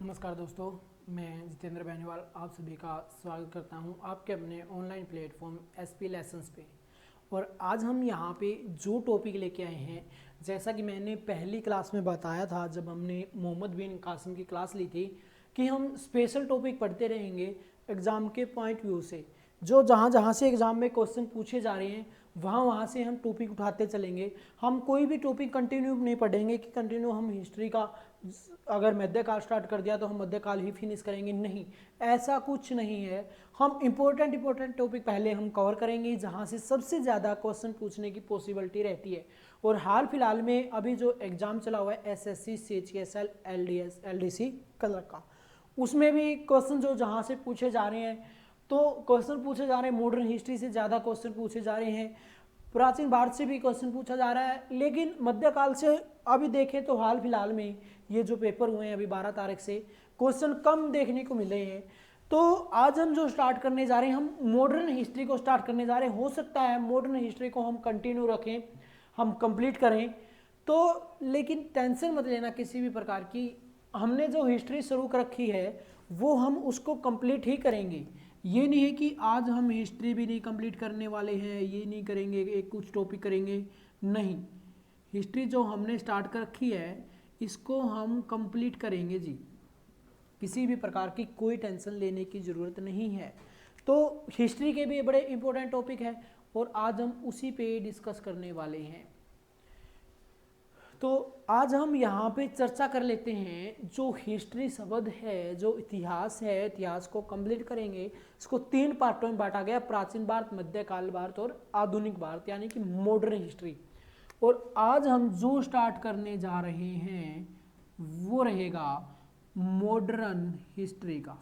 नमस्कार दोस्तों, मैं जितेंद्र बेनीवाल आप सभी का स्वागत करता हूं आपके अपने ऑनलाइन प्लेटफॉर्म एसपी लेसन्स पे। और आज हम यहां पे जो टॉपिक लेके आए हैं, जैसा कि मैंने पहली क्लास में बताया था जब हमने मोहम्मद बिन कासिम की क्लास ली थी, कि हम स्पेशल टॉपिक पढ़ते रहेंगे एग्ज़ाम के पॉइंट व्यू से। जो जहाँ जहाँ से एग्ज़ाम में क्वेश्चन पूछे जा रहे हैं वहाँ वहाँ से हम टॉपिक उठाते चलेंगे। हम कोई भी टॉपिक कंटिन्यू नहीं पढ़ेंगे कि कंटिन्यू हम हिस्ट्री का अगर मध्यकाल स्टार्ट कर दिया तो हम मध्यकाल ही फिनिश करेंगे, नहीं, ऐसा कुछ नहीं है। हम इंपॉर्टेंट टॉपिक पहले हम कवर करेंगे जहाँ से सबसे ज़्यादा क्वेश्चन पूछने की पॉसिबिलिटी रहती है। और हाल फिलहाल में अभी जो एग्ज़ाम चला हुआ है SSC CHSL LDS LDC colour का, उसमें भी क्वेश्चन जो जहाँ से पूछे जा रहे हैं, तो क्वेश्चन पूछे जा रहे हैं मॉडर्न हिस्ट्री से ज़्यादा क्वेश्चन पूछे जा रहे हैं, प्राचीन भारत से भी क्वेश्चन पूछा जा रहा है। लेकिन मध्यकाल से अभी देखें तो हाल फिलहाल में ये जो पेपर हुए हैं अभी 12 तारीख से, क्वेश्चन कम देखने को मिले हैं। तो आज हम जो स्टार्ट करने जा रहे हैं, हम मॉडर्न हिस्ट्री को स्टार्ट करने जा रहे हैं। हो सकता है मॉडर्न हिस्ट्री को हम कंटिन्यू रखें, हम कंप्लीट करें, तो लेकिन टेंशन मत लेना किसी भी प्रकार की। हमने जो हिस्ट्री शुरू कर रखी है वो हम उसको कंप्लीट ही करेंगे। ये नहीं है कि आज हम हिस्ट्री भी नहीं कंप्लीट करने वाले हैं, ये नहीं करेंगे, एक कुछ टॉपिक करेंगे, नहीं। हिस्ट्री जो हमने स्टार्ट कर रखी है इसको हम कंप्लीट करेंगे जी। किसी भी प्रकार की कोई टेंशन लेने की ज़रूरत नहीं है। तो हिस्ट्री के भी बड़े इंपॉर्टेंट टॉपिक है और आज हम उसी पे डिस्कस करने वाले हैं। तो आज हम यहाँ पे चर्चा कर लेते हैं जो हिस्ट्री शब्द है, जो इतिहास है, इतिहास को कंप्लीट करेंगे। इसको 3 पार्टों में बांटा गया, प्राचीन भारत, मध्यकाल भारत और आधुनिक भारत, यानी कि मॉडर्न हिस्ट्री। और आज हम जो स्टार्ट करने जा रहे हैं वो रहेगा मॉडर्न हिस्ट्री का।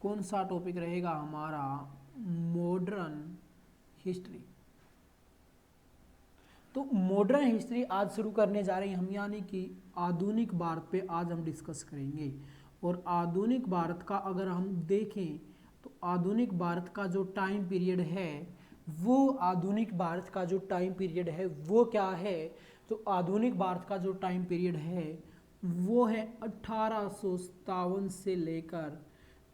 कौन सा टॉपिक रहेगा हमारा? Modern history. तो मॉडर्न हिस्ट्री आज शुरू करने जा रहे हैं हम, यानी कि आधुनिक भारत पे आज हम डिस्कस करेंगे। और आधुनिक भारत का अगर हम देखें तो आधुनिक भारत का जो टाइम पीरियड है वो आधुनिक भारत का जो टाइम पीरियड है वो क्या है? तो आधुनिक भारत का जो टाइम पीरियड है वो है 1857 से लेकर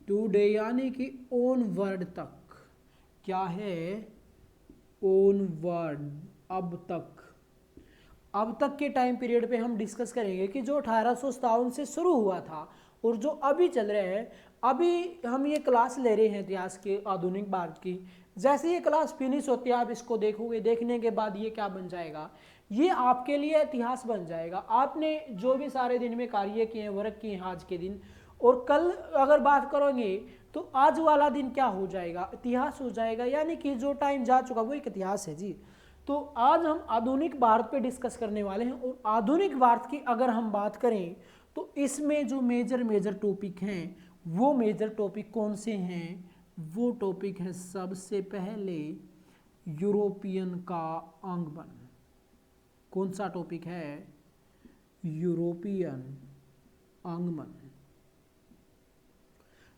टुडे, यानी कि ओन वर्ड तक। क्या है? ओन वर्ड, अब तक के टाइम पीरियड पे हम डिस्कस करेंगे कि जो 1857 से शुरू हुआ था और जो अभी चल रहे हैं। अभी हम ये क्लास ले रहे हैं इतिहास के आधुनिक भारत की। जैसे ये क्लास फिनिश होती है आप इसको देखोगे, देखने के बाद ये क्या बन जाएगा, ये आपके लिए इतिहास बन जाएगा। आपने जो भी सारे दिन में कार्य किए हैं, वर्क किए हैं आज के दिन, और कल अगर बात करोगे तो आज वाला दिन क्या हो जाएगा? इतिहास हो जाएगा। यानी कि जो टाइम जा चुका वो एक इतिहास है जी। तो आज हम आधुनिक भारत पे डिस्कस करने वाले हैं। और आधुनिक भारत की अगर हम बात करें तो इसमें जो मेजर टॉपिक हैं वो मेजर टॉपिक कौन से हैं? वो टॉपिक है सबसे पहले यूरोपियन का आगमन। कौन सा टॉपिक है? यूरोपियन आगमन।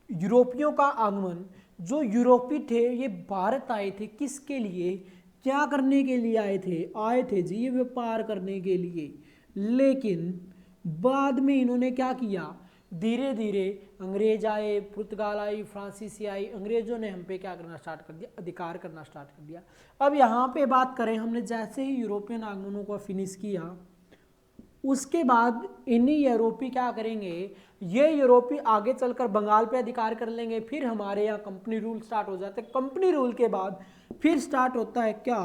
यूरोपियों का आगमन। जो यूरोपी थे ये भारत आए थे किसके लिए, क्या करने के लिए आए थे? आए थे जी व्यापार करने के लिए। लेकिन बाद में इन्होंने क्या किया, धीरे धीरे अंग्रेज आए, पुर्तगाल आई, फ्रांसीसी आई, अंग्रेजों ने हम पे क्या करना स्टार्ट कर दिया? अधिकार करना स्टार्ट कर दिया। अब यहाँ पे बात करें, हमने जैसे ही यूरोपियन आगमनों को फिनिश किया उसके बाद इन्हीं यूरोपी क्या करेंगे, ये यूरोपी आगे चलकर बंगाल पे अधिकार कर लेंगे। फिर हमारे यहाँ कंपनी रूल स्टार्ट हो जाते हैं। कंपनी रूल के बाद फिर स्टार्ट होता है क्या?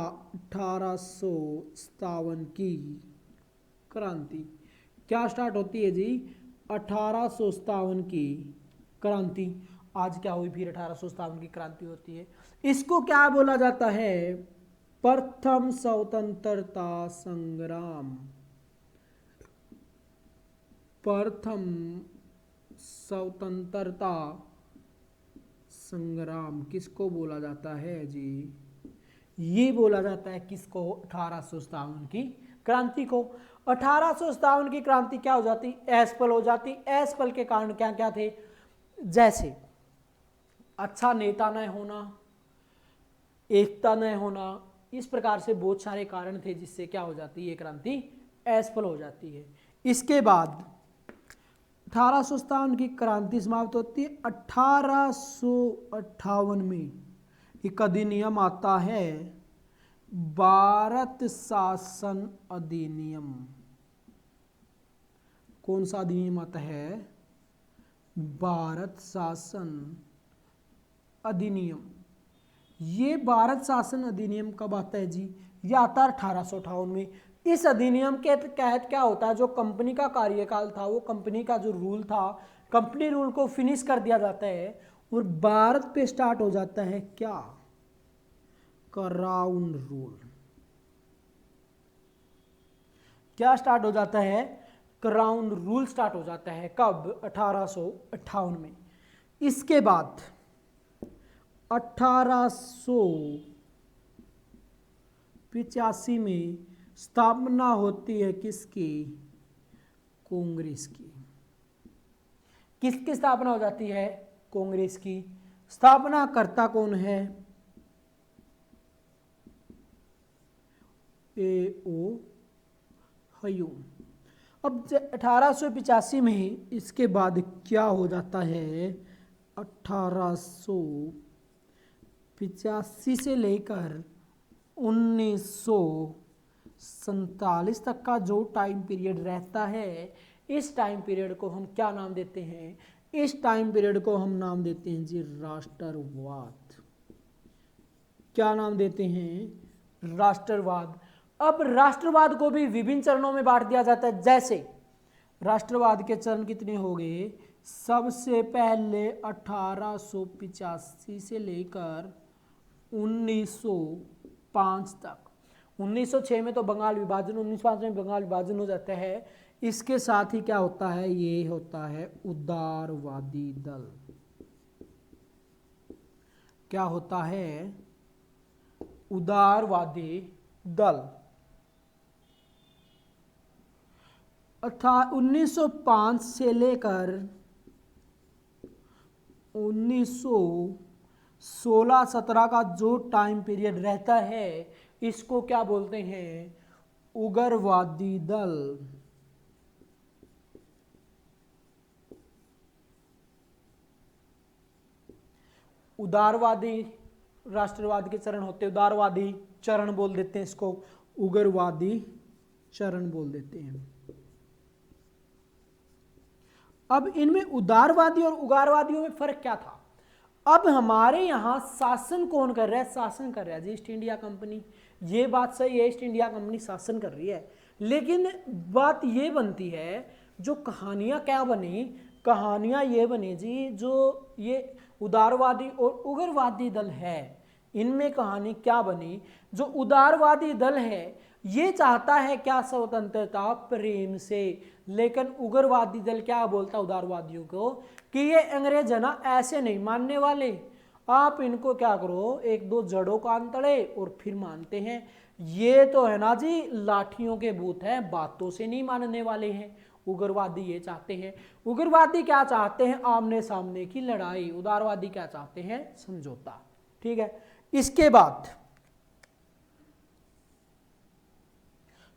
1857 की क्रांति। क्या स्टार्ट होती है जी? 1857 की क्रांति। आज क्या हुई? फिर 1857 की क्रांति होती है। इसको क्या बोला जाता है? प्रथम स्वतंत्रता संग्राम। प्रथम स्वतंत्रता संग्राम किसको बोला जाता है जी? ये बोला जाता है किसको? 1857 की क्रांति को। 1857 की क्रांति क्या हो जाती? असफल हो जाती। असफल के कारण क्या क्या थे? जैसे अच्छा नेता न होना, एकता न होना, इस प्रकार से बहुत सारे कारण थे जिससे क्या हो जाती है? ये क्रांति असफल हो जाती है। इसके बाद 1857 की क्रांति समाप्त होती है। 1858 में एक अधिनियम आता है, भारत शासन अधिनियम। कौन सा अधिनियम आता है? भारत शासन अधिनियम। ये भारत शासन अधिनियम कब आता है जी? ये आता है 1858 में। इस अधिनियम के तहत क्या होता है, जो कंपनी का कार्यकाल था, वो कंपनी का जो रूल था, कंपनी रूल को फिनिश कर दिया जाता है और भारत पे स्टार्ट हो जाता है क्या? Crown rule. क्या स्टार्ट हो जाता है? क्राउन रूल स्टार्ट हो जाता है। कब? 1858 में। इसके बाद 1885 में स्थापना होती है किसकी? कांग्रेस की। किसकी स्थापना हो जाती है? कांग्रेस की। स्थापना करता कौन है? A.O. ह्यूम। अब 1885 में इसके बाद क्या हो जाता है? 1885 से लेकर 1947 तक का जो टाइम पीरियड रहता है, इस टाइम पीरियड को हम क्या नाम देते हैं? इस टाइम पीरियड को हम नाम देते हैं जी राष्ट्रवाद। क्या नाम देते हैं? राष्ट्रवाद। अब राष्ट्रवाद को भी विभिन्न चरणों में बांट दिया जाता है। जैसे राष्ट्रवाद के चरण कितने हो गए? सबसे पहले 1885 से लेकर 1905 तक। 1906 में तो बंगाल विभाजन, 1905 में बंगाल विभाजन हो जाता है। इसके साथ ही क्या होता है? ये होता है उदारवादी दल। क्या होता है? उदारवादी दल। 1905 से लेकर 1916-17 का जो टाइम पीरियड रहता है, इसको क्या बोलते हैं? उग्रवादी दल। उदारवादी राष्ट्रवाद के चरण होते हैं, उदारवादी चरण बोल देते हैं इसको, उग्रवादी चरण बोल देते हैं। अब इनमें उदारवादी और उग्रवादियों में फर्क क्या था? अब हमारे यहाँ शासन कौन कर रहा है? शासन कर रहा है जी ईस्ट इंडिया कंपनी। ये बात सही है, ईस्ट इंडिया कंपनी शासन कर रही है। लेकिन बात ये बनती है, जो कहानियां क्या बनी? कहानियां ये बनी जी, जो ये उदारवादी और उग्रवादी दल है, इनमें कहानी क्या बनी? जो उदारवादी दल है ये चाहता है क्या? स्वतंत्रता प्रेम से। लेकिन उग्रवादी दल क्या बोलता उदारवादियों को कि ये अंग्रेज है ना, ऐसे नहीं मानने वाले, आप इनको क्या करो, एक दो जड़ों कान तड़े और फिर मानते हैं। ये तो है ना जी लाठियों के भूत हैं, बातों से नहीं मानने वाले हैं। उग्रवादी ये चाहते हैं। उग्रवादी क्या चाहते हैं? आमने सामने की लड़ाई। उदारवादी क्या चाहते हैं? समझौता। ठीक है। इसके बाद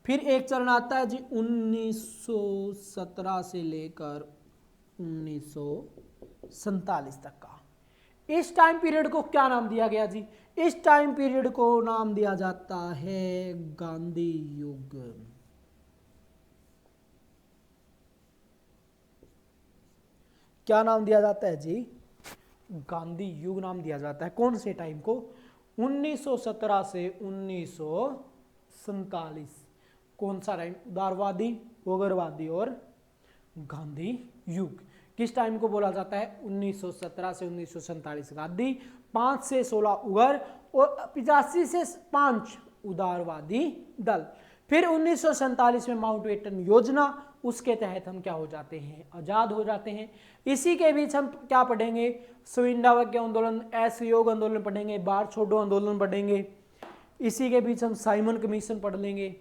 फिर एक चरण आता है जी 1917 से लेकर 1947 तक का। इस टाइम पीरियड को क्या नाम दिया गया जी? इस टाइम पीरियड को नाम दिया जाता है गांधी युग। क्या नाम दिया जाता है जी? गांधी युग नाम दिया जाता है। कौन से टाइम को? 1917 से 1947। कौन सा टाइम? उदारवादी, उग्रवादी और गांधी युग। किस टाइम को बोला जाता है? 1917 से 1947 गांधी, 5 से 16 उग्र और 85 से 5 उदारवादी दल। फिर 1947 में माउंटबेटन योजना, उसके तहत हम क्या हो जाते हैं? आजाद हो जाते हैं। इसी के बीच हम क्या पढ़ेंगे? स्विंडावक आंदोलन, असहयोग आंदोलन पढ़ेंगे, बार छोड़ो आंदोलन पढ़ेंगे। इसी के बीच हम साइमन कमीशन पढ़ लेंगे।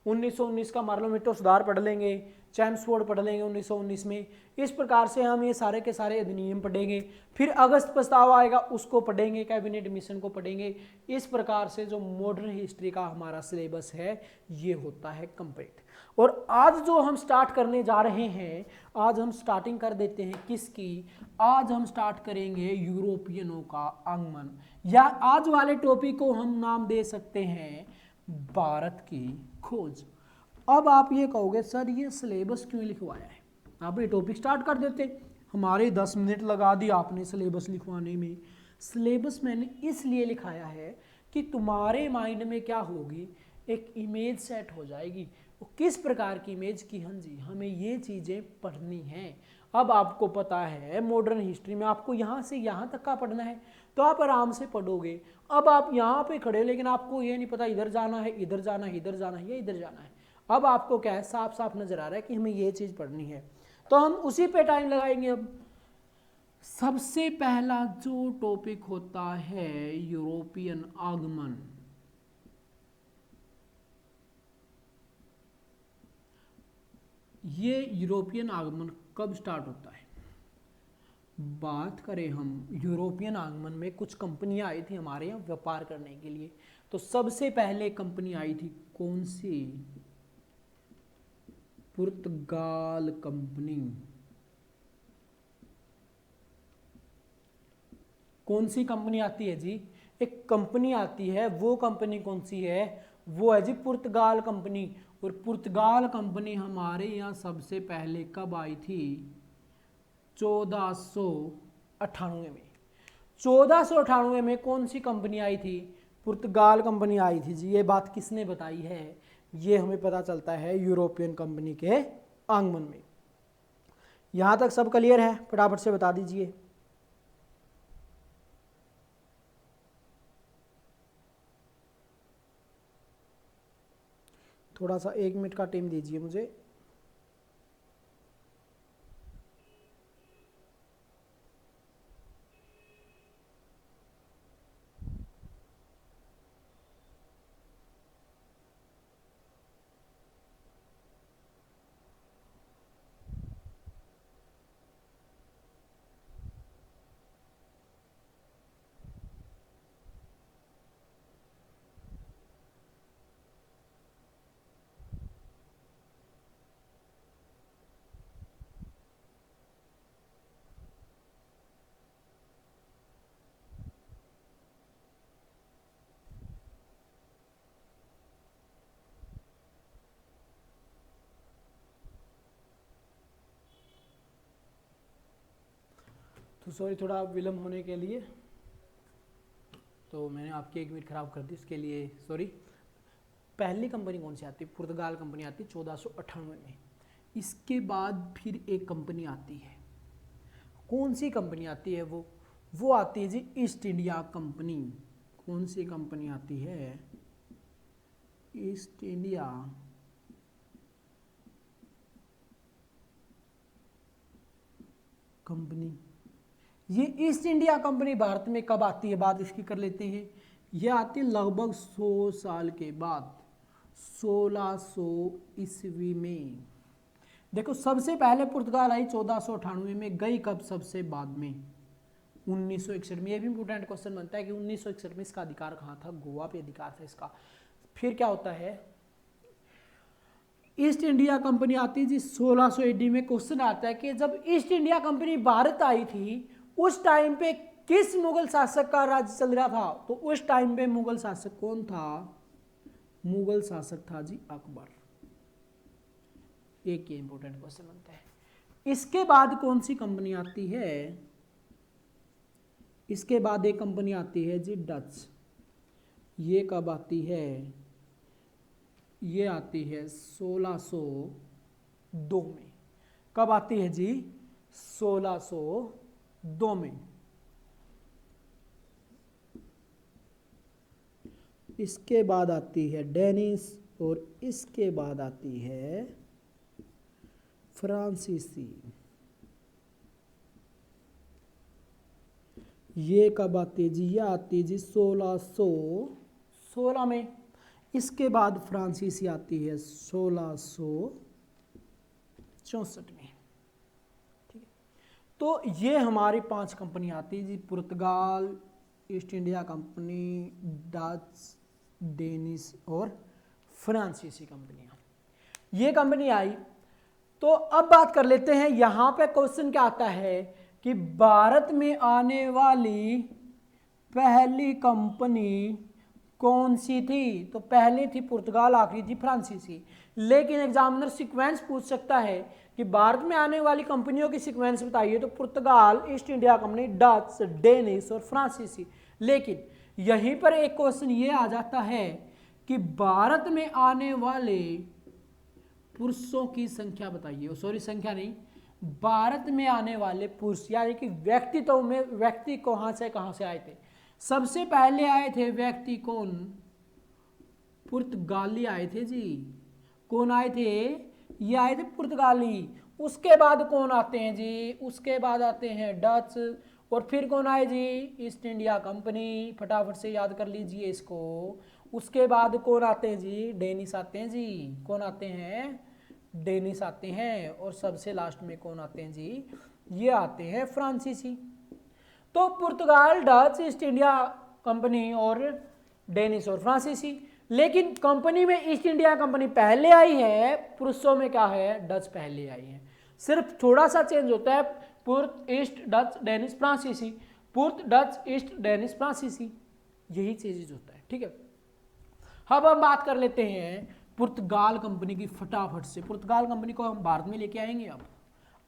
1919 का मार्लोमेट्रो सुधार पढ़ लेंगे, चैम्सफोर्ड पढ़ लेंगे 1919 में। इस प्रकार से हम ये सारे के सारे अधिनियम पढ़ेंगे। फिर अगस्त प्रस्ताव आएगा उसको पढ़ेंगे, कैबिनेट मिशन को पढ़ेंगे। इस प्रकार से जो मॉडर्न हिस्ट्री का हमारा सिलेबस है ये होता है कंप्लीट। और आज जो हम स्टार्ट करने जा रहे हैं, आज हम स्टार्टिंग कर देते हैं किसकी, आज हम स्टार्ट करेंगे यूरोपियनों का आगमन, या आज वाले टॉपिक को हम नाम दे सकते हैं भारत की खोज। अब आप ये कहोगे सर ये सिलेबस क्यों लिखवाया है, आप ये टॉपिक स्टार्ट कर देते, हमारे 10 मिनट लगा दिया आपने सिलेबस लिखवाने में। सिलेबस मैंने इसलिए लिखाया है कि तुम्हारे माइंड में क्या होगी, एक इमेज सेट हो जाएगी। वो किस प्रकार की इमेज की, हाँ जी हमें ये चीज़ें पढ़नी हैं। अब आपको पता है मॉडर्न हिस्ट्री में आपको यहाँ से यहाँ तक का पढ़ना है तो आप आराम से पढ़ोगे। अब आप यहाँ पे खड़े हो लेकिन आपको ये नहीं पता इधर जाना है, इधर जाना है, इधर जाना है या इधर जाना है। अब आपको क्या है, साफ साफ नजर आ रहा है कि हमें ये चीज़ पढ़नी है, तो हम उसी पे टाइम लगाएंगे। अब सबसे पहला जो टॉपिक होता है यूरोपियन आगमन। ये यूरोपियन आगमन कब स्टार्ट होता है, बात करें हम यूरोपियन आगमन में कुछ कंपनियां आई थी हमारे यहाँ व्यापार करने के लिए। तो सबसे पहले कंपनी आई थी कौन सी, पुर्तगाल कंपनी। कौन सी कंपनी आती है जी, एक कंपनी आती है, वो कंपनी कौन सी है, वो है जी पुर्तगाल कंपनी। और पुर्तगाल कंपनी हमारे यहाँ सबसे पहले कब आई थी, 1498 में। 1498 में कौन सी कंपनी आई थी, पुर्तगाल कंपनी आई थी जी। ये बात किसने बताई है, ये हमें पता चलता है यूरोपियन कंपनी के आगमन में। यहां तक सब क्लियर है, फटाफट से बता दीजिए। थोड़ा सा 1 मिनट का टाइम दीजिए मुझे। तो सॉरी थोड़ा विलम्ब होने के लिए, तो मैंने आपकी 1 मिनट खराब कर दी, इसके लिए सॉरी। पहली कंपनी कौन सी आती है, पुर्तगाल कंपनी आती है 1498 में। इसके बाद फिर एक कंपनी आती है, कौन सी कंपनी आती है, वो आती है जी ईस्ट इंडिया कंपनी। कौन सी कंपनी आती है, ईस्ट इंडिया कंपनी। ये ईस्ट इंडिया कंपनी भारत में कब आती है, बात इसकी कर लेते हैं। ये आती है लगभग 100 साल के बाद, 1600 ईस्वी में। देखो सबसे पहले पुर्तगाल आई 1498 में, गई कब, सबसे बाद में 1961 में। ये भी इंपोर्टेंट क्वेश्चन बनता है कि 1961 में इसका अधिकार कहाँ था, गोवा पे अधिकार था इसका। फिर क्या होता है, ईस्ट इंडिया कंपनी आती है जी 1600 AD में। क्वेश्चन आता है कि जब ईस्ट इंडिया कंपनी भारत आई थी उस टाइम पे किस मुगल शासक का राज्य चल रहा था, तो उस टाइम पे मुगल शासक कौन था, मुगल शासक था जी अकबर। एक ये इंपोर्टेंट क्वेश्चन बनता है। इसके बाद कौन सी कंपनी आती है, इसके बाद एक कंपनी आती है जी डच। ये कब आती है, ये आती है 1602 में। कब आती है जी, 1602 में। इसके बाद आती है डेनिस और इसके बाद आती है फ्रांसीसी। ये कब आती है जी, ये आती है जी 1616 में। इसके बाद फ्रांसीसी आती है 1664 में। ठीक है, तो ये हमारी 5 कंपनी आती है जी, पुर्तगाल, East India company, Dutch, Danish और फ्रांसीसी कंपनियां, ये कंपनी आई। तो अब बात कर लेते हैं, यहां पे क्वेश्चन क्या आता है कि भारत में आने वाली पहली कंपनी कौन सी थी? तो पहली थी पुर्तगाल, आखिरी थी फ्रांसीसी। लेकिन एग्जामिनर सीक्वेंस पूछ सकता है कि भारत में आने वाली कंपनियों की सीक्वेंस बताइए, तो पुर्तगाल, East India company, Dutch, Danish और फ्रांसीसी। लेकिन यहीं पर एक क्वेश्चन ये आ जाता है कि भारत में आने वाले पुरुषों की संख्या बताइए, सॉरी संख्या नहीं, भारत में आने वाले पुरुष यानी कि व्यक्तित्व में व्यक्ति कहां से आए थे। सबसे पहले आए थे व्यक्ति कौन? पुर्तगाली आए थे जी। कौन आए थे? ये आए थे पुर्तगाली। उसके बाद कौन आते हैं जी? उसके बाद आते हैं डच, और फिर कौन आए जी? ईस्ट इंडिया कंपनी, फटाफट से याद कर लीजिए इसको। उसके बाद कौन आते हैं जी? डेनिश आते हैं जी। कौन आते हैं? डेनिश आते हैं। और सबसे लास्ट में कौन आते हैं जी? ये आते हैं फ्रांसीसी। तो पुर्तगाल, डच, ईस्ट इंडिया कंपनी और डेनिश और फ्रांसीसी। लेकिन कंपनी में ईस्ट इंडिया कंपनी पहले आई है, पुरुषों में क्या है? डच पहले आई है। सिर्फ थोड़ा सा चेंज होता है, पुर्त, ईस्ट, डच, डेनिश, फ्रांसीसी, पुर्त, डच, ईस्ट, डेनिश, फ्रांसीसी, यही चीजेज होता है। ठीक है, अब हम बात कर लेते हैं पुर्तगाल कंपनी की फटाफट से। पुर्तगाल कंपनी को हम भारत में लेके आएंगे। अब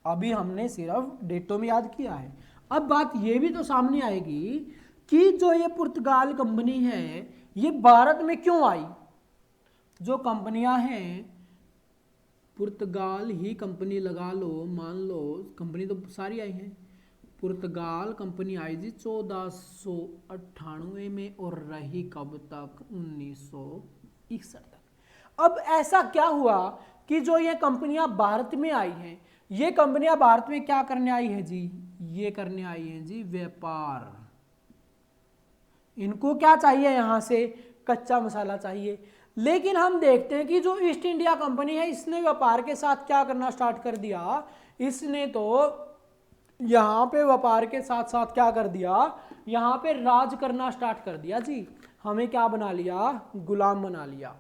अभी हमने सिर्फ डेटों में याद किया है। अब बात ये भी तो सामने आएगी कि जो ये पुर्तगाल कंपनी है ये भारत में क्यों आई? जो कंपनियां हैं, पुर्तगाल ही कंपनी लगा लो, मान लो कंपनी तो सारी आई हैं। पुर्तगाल कंपनी आई थी 1498 में और रही कब तक? 1961 तक। अब ऐसा क्या हुआ कि जो ये कंपनियां भारत में आई हैं, ये कंपनियां भारत में क्या करने आई है जी? ये करने आई है जी व्यापार। इनको क्या चाहिए? यहां से कच्चा मसाला चाहिए। लेकिन हम देखते हैं कि जो ईस्ट इंडिया कंपनी है इसने व्यापार के साथ क्या करना स्टार्ट कर दिया? इसने तो यहां पे व्यापार के साथ साथ क्या कर दिया? यहां पे राज करना स्टार्ट कर दिया जी। हमें क्या बना लिया? गुलाम बना लिया।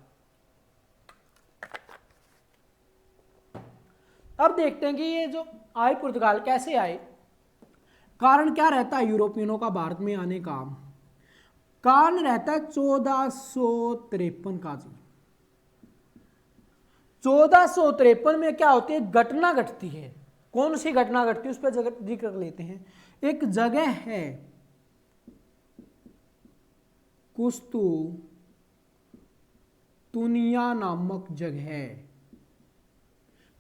अब देखते हैं कि ये जो आए पुर्तगाल कैसे आए, कारण क्या रहता है यूरोपियनों का भारत में आने का? कारण रहता है 1453 का जी। 1453 में क्या होती है? घटना घटती है। कौन सी घटना घटती है उस पर जिक्र कर लेते हैं। एक जगह है कुस्तुतुनिया नामक जगह।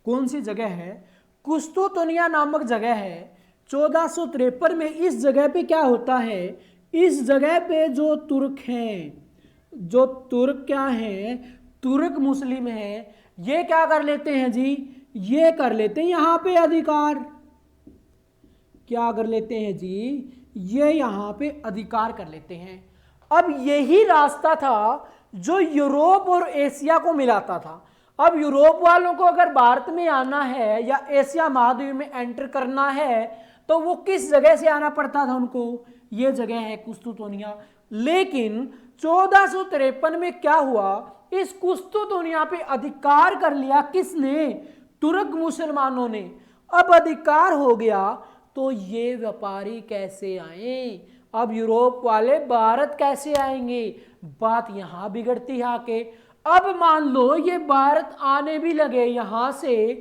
कौन सी जगह है? कुस्तुतुनिया नामक जगह है। 1453 में इस जगह पे क्या होता है? इस जगह पे जो तुर्क हैं, जो तुर्क क्या हैं? तुर्क मुस्लिम हैं, ये क्या कर लेते हैं जी? ये कर लेते हैं यहां पे अधिकार। क्या कर लेते हैं जी? ये यहां पे अधिकार कर लेते हैं। अब यही रास्ता था जो यूरोप और एशिया को मिलाता था। अब यूरोप वालों को अगर भारत में आना है या एशिया महाद्वीप में एंटर करना है तो वो किस जगह से आना पड़ता था उनको? ये जगह है कुस्तुतुनिया। लेकिन 1453 में क्या हुआ? इस कुस्तुतुनिया पे अधिकार कर लिया किसने? तुर्क मुसलमानों ने। अब अधिकार हो गया तो ये व्यापारी कैसे आए? अब यूरोप वाले भारत कैसे आएंगे? बात यहां बिगड़ती है आके। अब मान लो ये भारत आने भी लगे यहां से,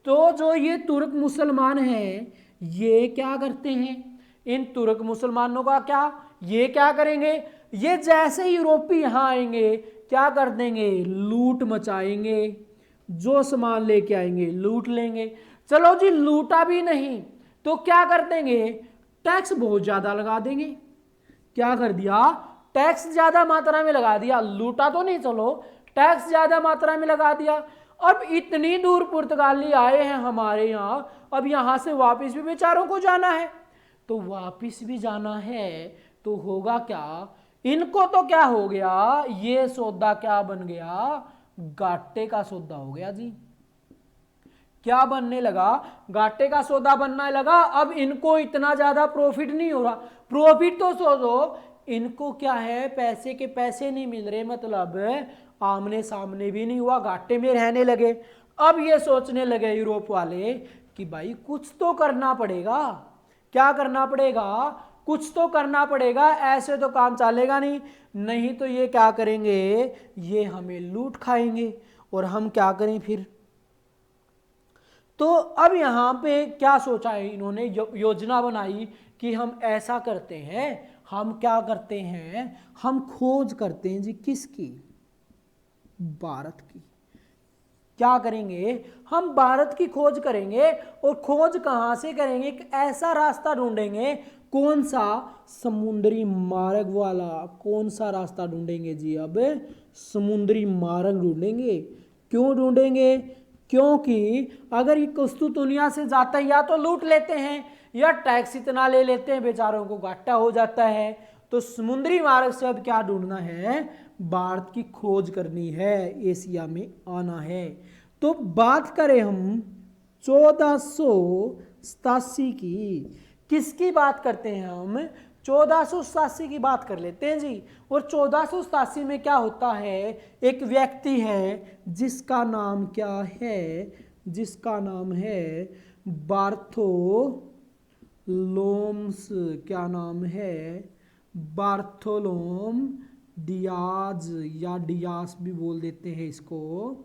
तो जो ये तुर्क मुसलमान हैं ये क्या करते हैं? इन तुर्क मुसलमानों का क्या, ये क्या करेंगे? ये जैसे यूरोपी यहां आएंगे क्या कर देंगे? लूट मचाएंगे। जो सामान लेके आएंगे लूट लेंगे। चलो जी, लूटा भी नहीं तो क्या कर देंगे? टैक्स बहुत ज्यादा लगा देंगे। क्या कर दिया? टैक्स ज्यादा मात्रा में लगा दिया। लूटा तो नहीं, चलो टैक्स ज्यादा मात्रा में लगा दिया। अब इतनी दूर पुर्तगाली आए हैं हमारे यहां, अब यहां से वापस भी बेचारों को जाना है। तो वापस भी जाना है तो होगा क्या? इनको तो क्या हो गया, ये सौदा क्या बन गया, घाटे का सौदा हो गया जी। क्या बनने लगा, घाटे का सौदा बनने लगा। अब इनको इतना ज्यादा प्रॉफिट नहीं हो रहा, प्रॉफिट तो सोचो, इनको क्या है, पैसे के पैसे नहीं मिल रहे, मतलब आमने सामने भी नहीं हुआ, घाटे में रहने लगे। अब ये सोचने लगे यूरोप वाले कि भाई कुछ तो करना पड़ेगा। क्या करना पड़ेगा, कुछ तो करना पड़ेगा, ऐसे तो काम चलेगा नहीं, नहीं तो ये क्या करेंगे, ये हमें लूट खाएंगे और हम क्या करें फिर। तो अब यहां पे क्या सोचा है इन्होंने, योजना बनाई कि हम ऐसा करते हैं, हम क्या करते हैं, हम खोज करते हैं जी, किसकी, भारत की। क्या करेंगे, हम भारत की खोज करेंगे, और खोज कहां से करेंगे, एक ऐसा रास्ता ढूंढेंगे, कौन सा, समुद्री मार्ग वाला। कौन सा रास्ता ढूंढेंगे जी, अब समुद्री मार्ग ढूंढेंगे। क्यों ढूंढेंगे, क्योंकि अगर ये वस्तु दुनिया से जाता है, या तो लूट लेते हैं या टैक्स इतना ले लेते हैं, बेचारों को घाटा हो जाता है। तो समुद्री मार्ग से अब क्या ढूंढना है, भारत की खोज करनी है, एशिया में आना है। तो बात करें हम 1487 की, किसकी बात करते हैं हम, 1487 की बात कर लेते हैं जी। और 1487 में क्या होता है, एक व्यक्ति है जिसका नाम क्या है, जिसका नाम है बार्थोलोम्स। क्या नाम है, बार्थोलोम डियाज, या डियास भी बोल देते हैं इसको।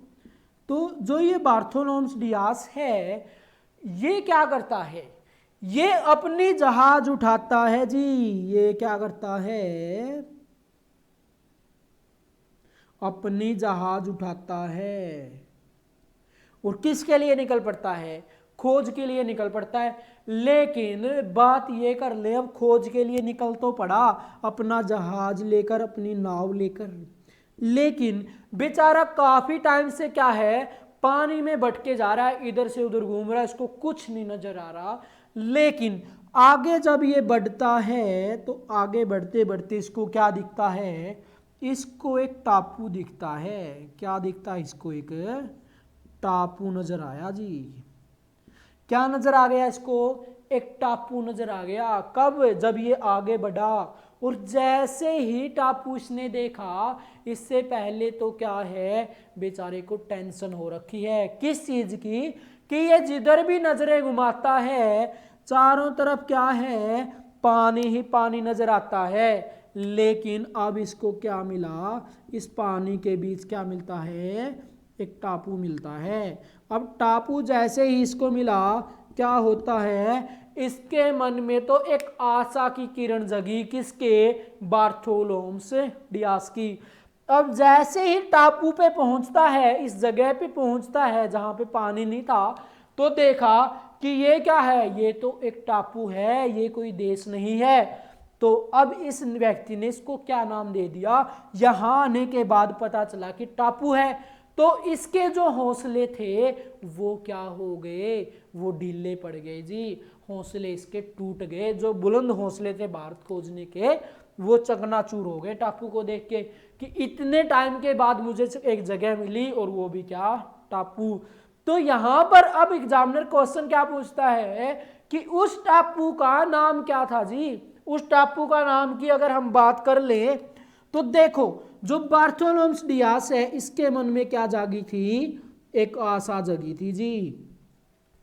तो जो ये बार्थोलोम्स डियास है, ये क्या करता है, ये अपनी जहाज उठाता है जी। ये क्या करता है, अपनी जहाज उठाता है, और किसके लिए निकल पड़ता है, खोज के लिए निकल पड़ता है। लेकिन बात ये कर ले, अब खोज के लिए निकल तो पड़ा अपना जहाज लेकर, अपनी नाव लेकर, लेकिन बेचारा काफी टाइम से क्या है, पानी में भटके जा रहा है, इधर से उधर घूम रहा है, इसको कुछ नहीं नजर आ रहा। लेकिन आगे जब ये बढ़ता है, तो आगे बढ़ते बढ़ते इसको क्या दिखता है, इसको एक टापू दिखता है। क्या दिखता है इसको, एक टापू नजर आया जी। क्या नजर आ गया इसको, एक टापू नजर आ गया। कब, जब ये आगे बढ़ा, और जैसे ही टापू इसने देखा, इससे पहले तो क्या है, बेचारे को टेंशन हो रखी है, किस चीज की, कि ये जिधर भी नजरें घुमाता है, चारों तरफ क्या है, पानी ही पानी नजर आता है। लेकिन अब इसको क्या मिला, इस पानी के बीच क्या मिलता है, एक टापू मिलता है। अब टापू जैसे ही इसको मिला, क्या होता है, इसके मन में तो एक आशा की किरण जगी, किसके, बार्थोलोम्स डियास की। अब जैसे ही टापू पे पहुंचता है, इस जगह पे पहुंचता है जहां पे पानी नहीं था, तो देखा कि ये क्या है, ये तो एक टापू है, ये कोई देश नहीं है। तो अब इस व्यक्ति ने इसको क्या नाम दे दिया, यहां आने के बाद पता चला कि टापू है, तो इसके जो हौसले थे वो क्या हो गए, वो ढीले पड़ गए जी। हौसले इसके टूट गए, जो बुलंद हौसले थे भारत खोजने के, वो चकनाचूर हो गए टापू को देख के, कि इतने टाइम के बाद मुझे एक जगह मिली, और वो भी क्या, टापू। तो यहां पर अब एग्जामिनर क्वेश्चन क्या पूछता है कि उस टापू का नाम क्या था जी। उस टापू का नाम की अगर हम बात कर ले, तो देखो जो बार्थोलोम्स डियास है, इसके मन में क्या जागी थी, एक आशा जगी थी जी।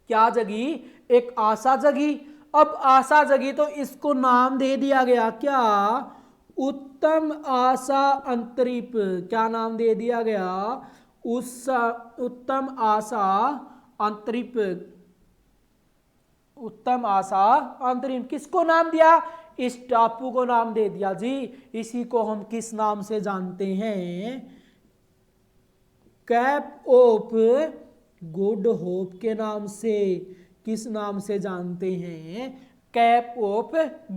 क्या जगी, एक आशा जगी। अब आशा जगी तो इसको नाम दे दिया गया क्या, उत्तम आशा अंतरिप। क्या नाम दे दिया गया, उस उत्तम आशा अंतरिप। उत्तम आशा अंतरिम, किसको नाम दिया, इस टापू को नाम दे दिया जी। इसी को हम किस नाम से जानते हैं, कैप ऑफ गुड होप के नाम से। किस नाम से जानते हैं, कैप ऑफ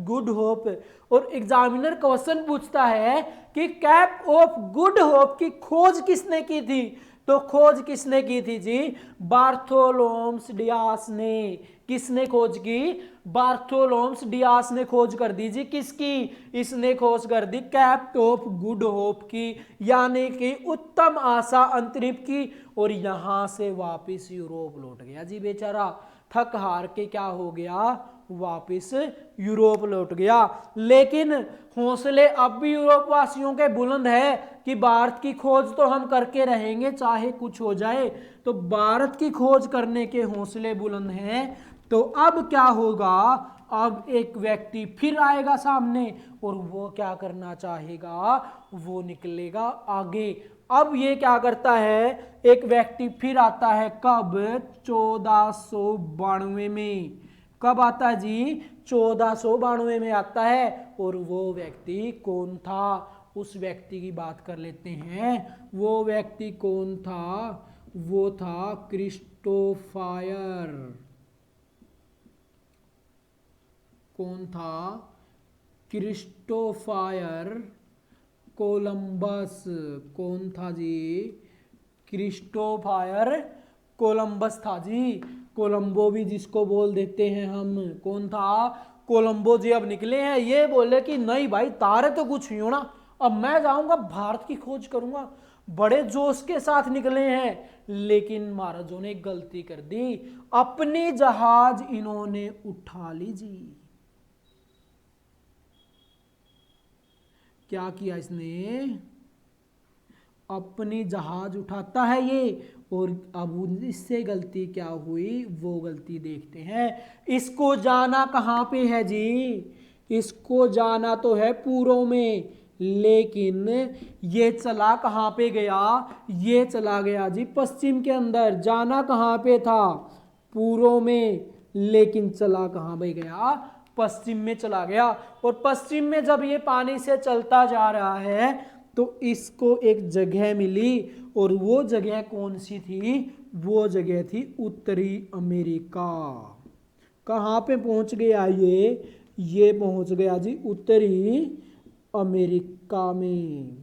गुड होप। और एग्जामिनर क्वेश्चन पूछता है कि कैप ऑफ गुड होप की खोज किसने की थी, तो खोज किसने की थी जी? बार्थोलोम्स डियास ने। किसने खोज की? बार्थोलोम्स डियास ने खोज कर दी जी। किसकी? इसने खोज कर दी कैप ऑफ गुड होप की, यानी कि उत्तम आशा अंतरिक्ष की। और यहां से वापस यूरोप लौट गया जी बेचारा, थक हार के क्या हो गया? वापस यूरोप लौट गया। लेकिन हौसले अब भी यूरोप वासियों के बुलंद है कि भारत की खोज तो हम करके रहेंगे चाहे कुछ हो जाए। तो भारत की खोज करने के हौसले बुलंद हैं। तो अब क्या होगा? अब एक व्यक्ति फिर आएगा सामने और वो क्या करना चाहेगा? वो निकलेगा आगे। अब ये क्या करता है? एक व्यक्ति फिर आता है। कब? 1492 में। कब आता है जी? 1492 में आता है। और वो व्यक्ति कौन था? उस व्यक्ति की बात कर लेते हैं। वो व्यक्ति कौन था? वो था क्रिस्टोफायर। कौन था? क्रिस्टोफायर कोलंबस। कौन था जी? क्रिस्टोफायर कोलंबस था जी। कोलंबो भी जिसको बोल देते हैं हम। कौन था? कोलंबो जी अब निकले हैं। ये बोले कि नहीं भाई, तारे तो कुछ नहीं होना, अब मैं जाऊंगा भारत की खोज करूंगा। बड़े जोश के साथ निकले हैं। लेकिन महाराजों ने गलती कर दी, अपनी जहाज इन्होंने उठा ली जी। क्या किया इसने? अपनी जहाज उठाता है ये। और अब इससे गलती क्या हुई वो गलती देखते हैं। इसको जाना कहां पे है जी? इसको जाना तो है पूर्व में, लेकिन ये चला कहां पे गया? ये चला गया जी पश्चिम के अंदर। जाना कहां पे था? पूर्व में, लेकिन चला कहां पे गया? पश्चिम में चला गया। और पश्चिम में जब ये पानी से चलता जा रहा है तो इसको एक जगह मिली। और वो जगह कौन सी थी? वो जगह थी उत्तरी अमेरिका। कहां पे पहुंच गया ये पहुंच गया जी उत्तरी अमेरिका में।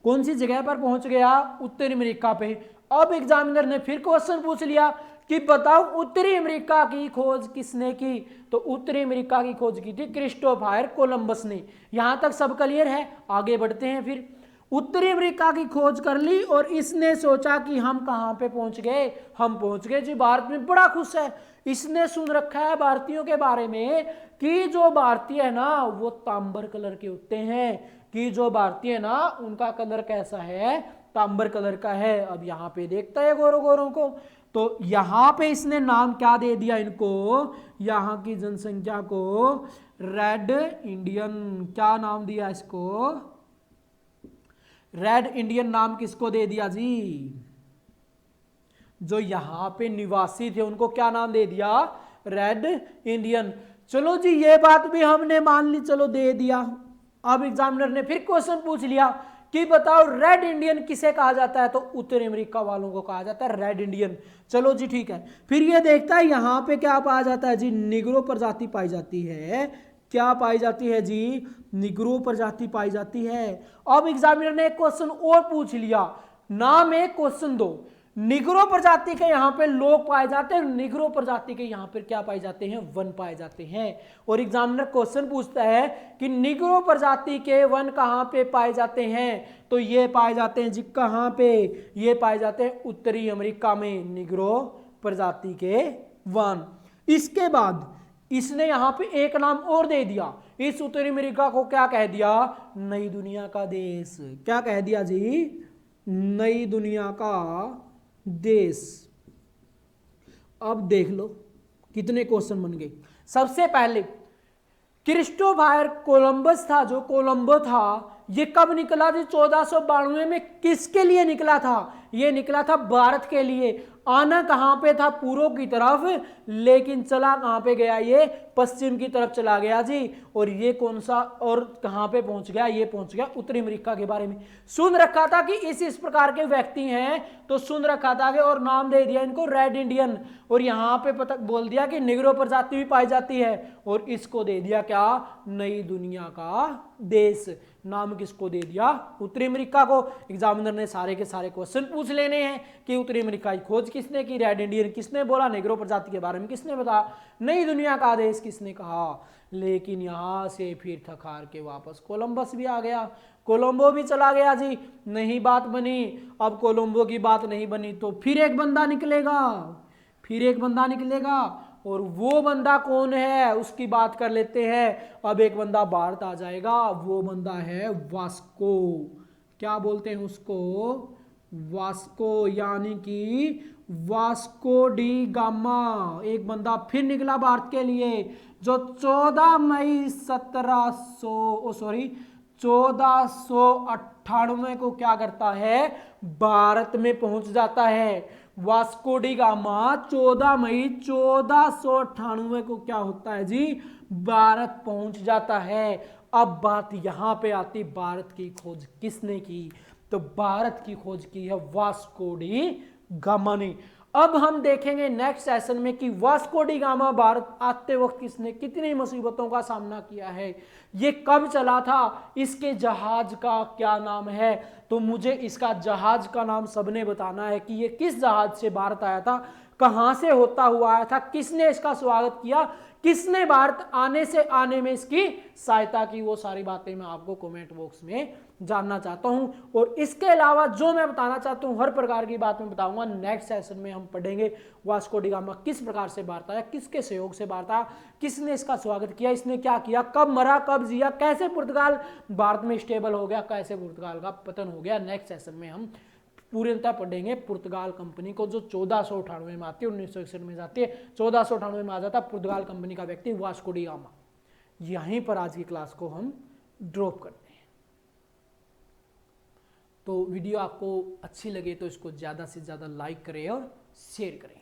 कौन सी जगह पर पहुंच गया? उत्तरी अमेरिका पे। अब एग्जामिनर ने फिर क्वेश्चन पूछ लिया कि बताओ उत्तरी अमेरिका की खोज किसने की? तो उत्तरी अमेरिका की खोज की थी क्रिस्टोफायर कोलंबस ने। यहां तक सब क्लियर है? आगे बढ़ते हैं। फिर उत्तरी अमेरिका की खोज कर ली और इसने सोचा कि हम कहां पे पहुंच गए? हम पहुंच गए जी भारत में। बड़ा खुश है, इसने सुन रखा है भारतीयों के बारे में कि जो भारतीय है ना वो तांबर कलर के होते हैं, कि जो भारतीय है ना उनका कलर कैसा है? तांबर कलर का है। अब यहां पे देखता है गोरों गोरों को, तो यहां पे इसने नाम क्या दे दिया इनको? यहां की जनसंख्या को रेड इंडियन। क्या नाम दिया इसको? रेड इंडियन नाम किसको दे दिया जी? जो यहां पे निवासी थे उनको क्या नाम दे दिया? Red Indian. चलो जी ये बात भी हमने मान ली, चलो दे दिया। अब एग्जामिनर ने फिर क्वेश्चन पूछ लिया कि बताओ रेड इंडियन किसे कहा जाता है? तो उत्तरी अमेरिका वालों को कहा जाता है रेड इंडियन। चलो जी ठीक है। फिर ये देखता है यहां पे क्या पाया जाता है जी? निग्रो प्रजाति पाई जाती है। क्या पाई जाती है जी? निग्रो प्रजाति पाई जाती है। अब एग्जामिनर ने एक क्वेश्चन और पूछ लिया, नाम एक क्वेश्चन दो। निग्रो प्रजाति के यहां पे लोग पाए जाते हैं, निग्रो प्रजाति के यहां पर क्या पाए जाते हैं? वन पाए जाते हैं। और एग्जामिनर क्वेश्चन पूछता है कि निग्रो प्रजाति के वन कहां पे पाए जाते हैं? तो ये पाए जाते हैं जी कहां पे? ये पाए जाते हैं उत्तरी अमेरिका में, निग्रो प्रजाति के वन। इसके बाद इसने यहां पे एक नाम और दे दिया। इस उत्तरी अमेरिका को क्या कह दिया? नई दुनिया का देश। क्या कह दिया जी? नई दुनिया का देश। अब देख लो कितने क्वेश्चन बन गए। सबसे पहले क्रिस्टोफायर कोलंबस था, जो कोलंबो था, ये कब निकला जी? 1492 में। किसके लिए निकला था? ये निकला था भारत के लिए। आना कहां पे था? पूर्व की तरफ, लेकिन चला कहां पे गया? ये पश्चिम की तरफ चला गया जी। और ये कौन सा और कहां पे पहुंच गया? ये पहुंच गया उत्तरी अमेरिका के बारे में। सुन रखा था कि इस प्रकार के व्यक्ति हैं, तो सुन रखा था कि और नाम दे दिया इनको रेड इंडियन। और यहां पे पता बोल दिया कि निग्रो प्रजाति भी पाई जाती है। और इसको दे दिया क्या? नई दुनिया का देश। नाम किसको दे दिया? उत्तरी अमेरिका को। एग्जामिनर ने सारे के सारे क्वेश्चन पूछ पूछ लेने हैं कि उत्तरी अमेरिका की खोज किसने की, रेड इंडियन किसने बोला, नेग्रो प्रजाति के बारे में किसने बताया, नई दुनिया का आदेश किसने कहा। लेकिन यहाँ से फिर थक हार के वापस कोलंबस भी आ गया, कोलंबो भी चला गया जी, नहीं बात बनी। अब कोलंबो की बात नहीं बनी तो फिर एक बंदा निकलेगा, फिर एक बंदा निकलेगा, और वो बंदा कौन है उसकी बात कर लेते हैं। अब एक बंदा भारत आ जाएगा, वो बंदा है वास्को, क्या बोलते हैं उसको, वास्को, यानी कि वास्को डी गामा। एक बंदा फिर निकला भारत के लिए, जो 14 मई 1498 को क्या करता है, भारत में पहुंच जाता है। वास्को डी गामा 14 मई 1498 को क्या होता है जी, भारत पहुंच जाता है। अब बात यहां पे आती, भारत की खोज किसने की, तो भारत की खोज की है वास्को डी गामा ने। अब हम देखेंगे नेक्स्ट सेशन में कि वास्को डी गामा भारत आते वक्त किसने कितनी मुसीबतों का सामना किया है, ये कब चला था, इसके जहाज का क्या नाम है। तो मुझे इसका जहाज का नाम सबने बताना है कि ये किस जहाज से भारत आया था, कहां से होता हुआ आया था, किसने इसका स्वागत किया, किसने भारत आने में इसकी सहायता की। वो सारी बातें मैं आपको कमेंट बॉक्स में जानना चाहता हूं। और इसके अलावा जो मैं बताना चाहता हूं हर प्रकार की बात मैं बताऊंगा। नेक्स्ट सेशन में हम पढ़ेंगे वास्को डी गामा किस प्रकार से भारत आया, किसके सहयोग से भारत आया, किसने इसका स्वागत किया, इसने क्या किया, कब मरा, कब जिया, कैसे पुर्तगाल भारत में स्टेबल हो गया, कैसे पुर्तगाल का पतन हो गया। नेक्स्ट सेशन में हम पूर्णतः पढ़ेंगे पुर्तगाल कंपनी को, जो 1498 में आती है, 1961 में जाती है, 1498 में आ जाता है पुर्तगाल कंपनी का व्यक्ति वास्को डी गामा। यहीं पर आज की क्लास को हम ड्रॉप करते हैं। तो वीडियो आपको अच्छी लगे तो इसको ज़्यादा से ज़्यादा लाइक करें और शेयर करें।